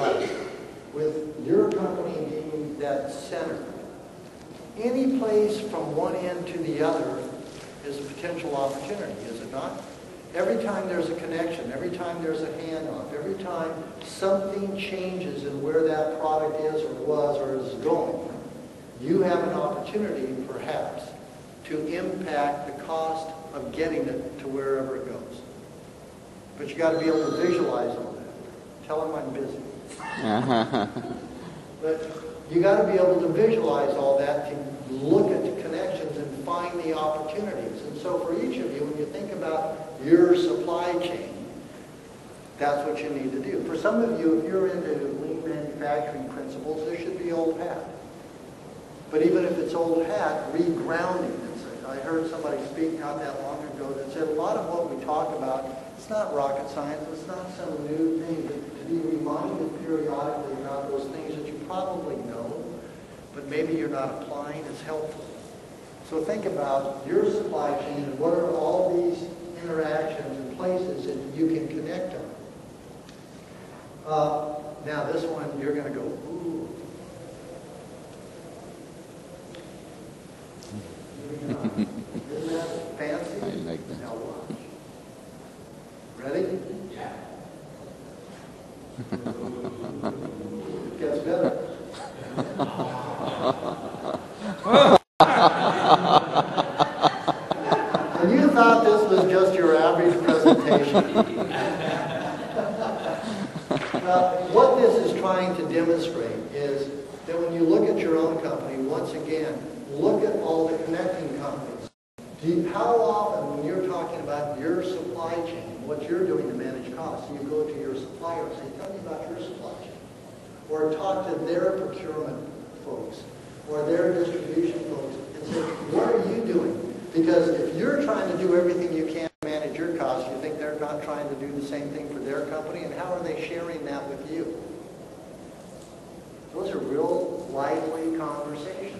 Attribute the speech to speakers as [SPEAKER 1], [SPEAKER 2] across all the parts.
[SPEAKER 1] class, with your company being that center, any place from one end to the other is a potential opportunity, is it not? Every time there's a connection, every time there's a handoff, every time something changes in where that product is or was or is going, you have an opportunity, perhaps, to impact the cost of getting it to wherever it goes. But you got to be able to visualize all that. Tell them I'm busy. But you got to be able to visualize all that, to look at the connections and find the opportunities. And so for each of you, when you think about your supply chain, that's what you need to do. For some of you, if you're into lean manufacturing principles, this should be old hat. But even if it's old hat, regrounding. I heard somebody speak not that long ago that said a lot of what we talk about, it's not rocket science, it's not some new thing, but to be reminded periodically about those things that you probably know, but maybe you're not applying is helpful. So think about your supply chain and what are all these interactions and places that you can connect on. Now this one, you're going to go, ooh. Isn't that fancy?
[SPEAKER 2] I like that.
[SPEAKER 1] Now watch. Ready?
[SPEAKER 3] Yeah.
[SPEAKER 1] It gets better. And you thought this was just your average presentation. Well, what this is trying to demonstrate is that when you look at your own company, once again, look at all the connecting companies. How often, when you're talking about your supply chain, what you're doing to manage costs, you go to your supplier and say, tell me about your supply chain. Or talk to their procurement folks or their distribution folks and say, what are you doing? Because if you're trying to do everything you can to manage your costs, you think they're not trying to do the same thing for their company, and how are they sharing that with you? Those are real lively conversations.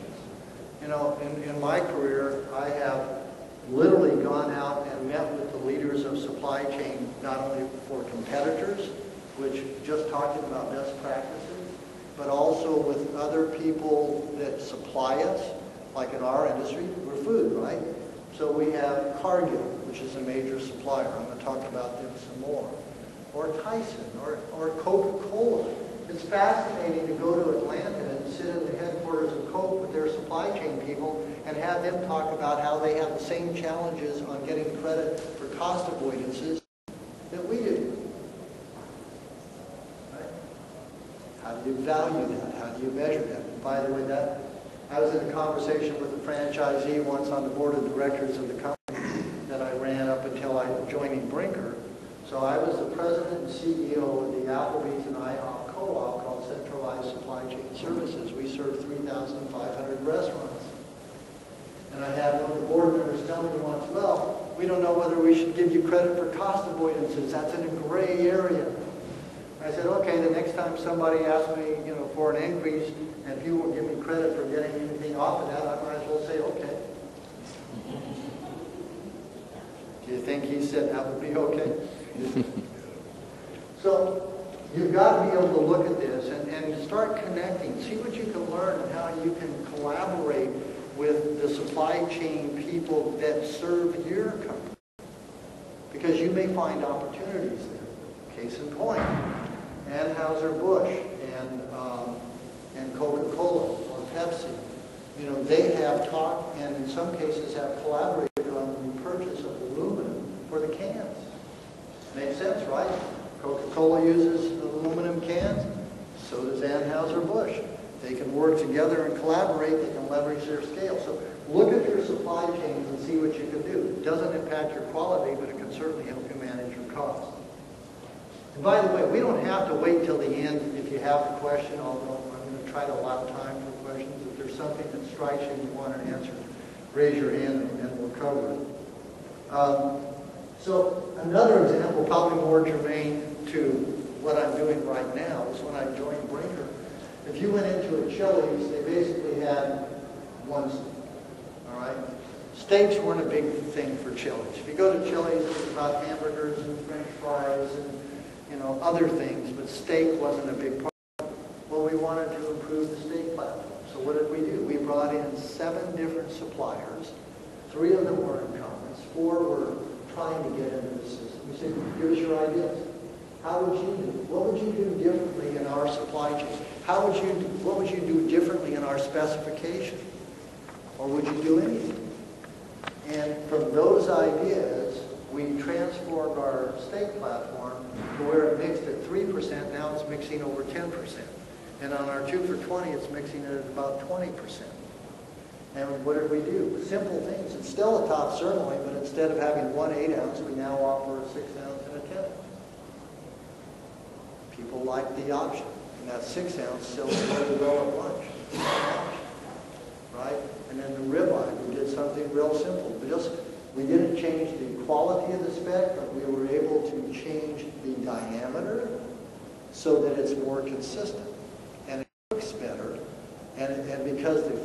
[SPEAKER 1] You know, in my career, I have literally gone out and met with the leaders of supply chain, not only for competitors, which just talking about best practices, but also with other people that supply us, like in our industry, we're food, right? So we have Cargill, which is a major supplier. I'm going to talk about them some more. Or Tyson, or Coca-Cola. It's fascinating to go to Atlanta and sit in the headquarters of Coke with their supply chain people and have them talk about how they have the same challenges on getting credit for cost avoidances that we do. Right? How do you value that? How do you measure that? And by the way, I was in a conversation with a franchisee once on the board of directors of the company that I ran up until I joined Brinker. So I was the president and CEO of the Applebee's and IHOP co-op called Centralized Supply Chain Services. We serve 3,500 restaurants. And I had one of the board members tell me once, well, we don't know whether we should give you credit for cost avoidances. That's in a gray area. I said, okay, the next time somebody asks me, for an increase, and if you won't give me credit for getting anything off of that, I might as well say, okay. Do you think he said that would be okay? So you've got to be able to look at this and start connecting. See what you can learn and how you can collaborate with the supply chain people that serve your company. Because you may find opportunities there. Case in point, Anheuser-Busch and Coca-Cola or Pepsi. They have talked and in some cases have collaborated on the purchase of aluminum for the cans. Makes sense, right? Coca-Cola uses aluminum cans, so does Anheuser-Busch. They can work together and collaborate, they can leverage their scale. So look at your supply chains and see what you can do. It doesn't impact your quality, but it can certainly help you manage your costs. And by the way, we don't have to wait till the end if you have a question, although I'm going to try to allow time for questions. If there's something that strikes you and you want an answer, raise your hand and we'll cover it. So another example, probably more germane to what I'm doing right now, is when I joined Brinker. If you went into a Chili's, they basically had one steak, all right? Steaks weren't a big thing for Chili's. If you go to Chili's, it was about hamburgers and French fries and, other things, but steak wasn't a big part. we wanted to improve the steak platform. So what did we do? We brought in 7 different suppliers. 3 of them were incumbents. 4 were trying to get into the system. We said, give us your ideas. How would you do? What would you do differently in our supply chain? What would you do differently in our specification? Or would you do anything? And from those ideas, we transformed our steak platform to where it mixed at 3%, now it's mixing over 10%. And on our 2 for $20, it's mixing at about 20%. And what did we do? Simple things. It's still a top sirloin, but instead of having 1 8-ounce, we now offer a 6-ounce and a 10-ounce. People like the option. And that 6-ounce sells really well at lunch. Right? And then the ribeye, we did something real simple. We didn't change the quality of the spec, but we were able to change the diameter so that it's more consistent. And it cooks better. And because the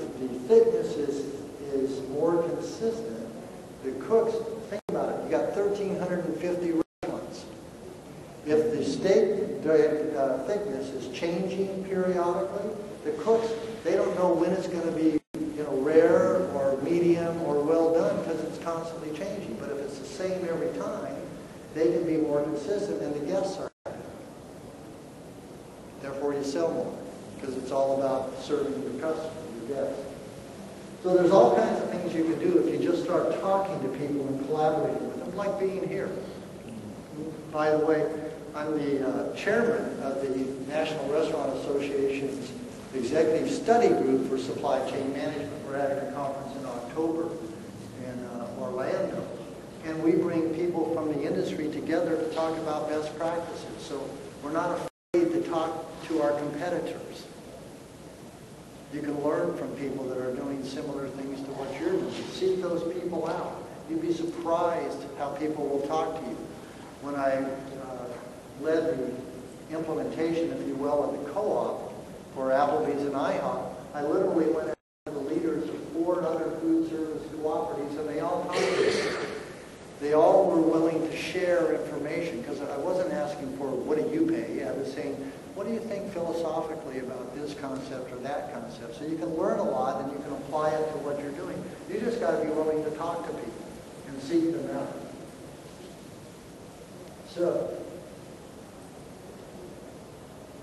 [SPEAKER 1] thickness is more consistent, the cooks, think about it, you got 1,350 restaurants. If the steak thickness is changing periodically, the cooks, they don't know when it's going to be rare or medium or well done because it's constantly changing. But if it's the same every time, they can be more consistent and the guests are happy. Therefore you sell more because it's all about serving your customer, your guests. So there's all kinds of things you can do if you just start talking to people and collaborating with them, like being here. By the way, I'm the chairman of the National Restaurant Association's Executive Study Group for Supply Chain Management. We're having a conference in October in Orlando. And we bring people from the industry together to talk about best practices. So we're not afraid to talk to our competitors. You can learn from people that are doing similar things to what you're doing. Seek those people out. You'd be surprised how people will talk to you. When I led the implementation, if you will, of the co-op for Applebee's and IHOP, I literally went out to the leaders of 4 other food service cooperatives, and they all talked to me. They all were willing to share information, because I wasn't asking for, what do you pay? I was saying, what do you think philosophically about this concept or that concept? So you can learn a lot, and you can apply it to what you're doing. You just got to be willing to talk to people and seek them out. So,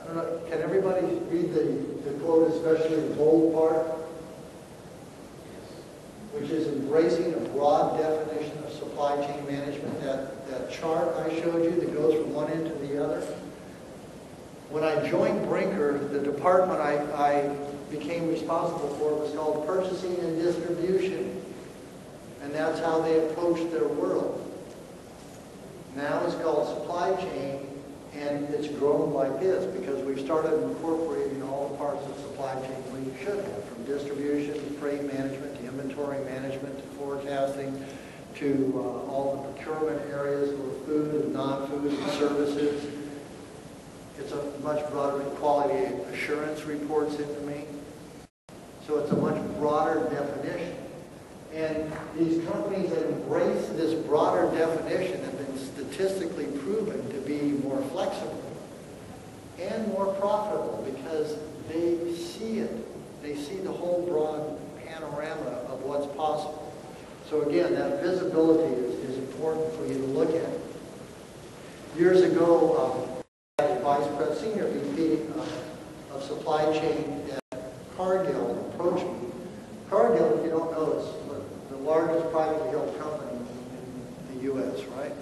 [SPEAKER 1] I don't know, can everybody read the quote, especially the bold part? Which is embracing a broad definition of supply chain management. That chart I showed you that goes from one end to the other. When I joined Brinker, the department I became responsible for was called Purchasing and Distribution. And that's how they approached their world. Now it's called Supply Chain, and it's grown like this because we've started incorporating all the parts of supply chain we should have, from distribution to freight management to inventory management to forecasting to all the procurement areas for food and non-food and services. It's a much broader, quality assurance reports into me. So it's a much broader definition. And these companies that embrace this broader definition have been statistically proven to be more flexible and more profitable because they see it. They see the whole broad panorama of what's possible. So again, that visibility is important for you to look at. Years ago, Vice President, Senior VP of Supply Chain at Cargill approached me. Cargill, if you don't know, is the largest privately held company in the U.S., right?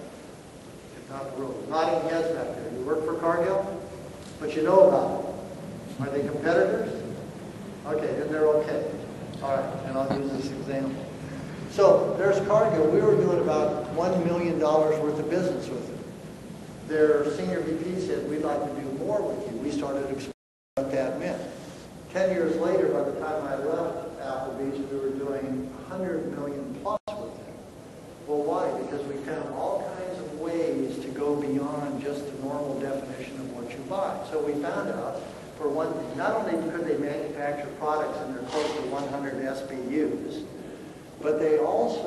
[SPEAKER 1] If not the world. Nodding heads back there. You work for Cargill? But you know about them. Are they competitors? Okay, then they're okay. All right, and I'll use this example. So there's Cargill. We were doing about $1 million worth of business with them. Their senior VP said, we'd like to do more with you. We started exploring what that meant. 10 years later, by the time I left Applebee's, we were doing $100 million plus with them. Well, why? Because we found all kinds of ways to go beyond just the normal definition of what you buy. So we found out, for one thing, not only could they manufacture products in their close to 100 SBUs, but they also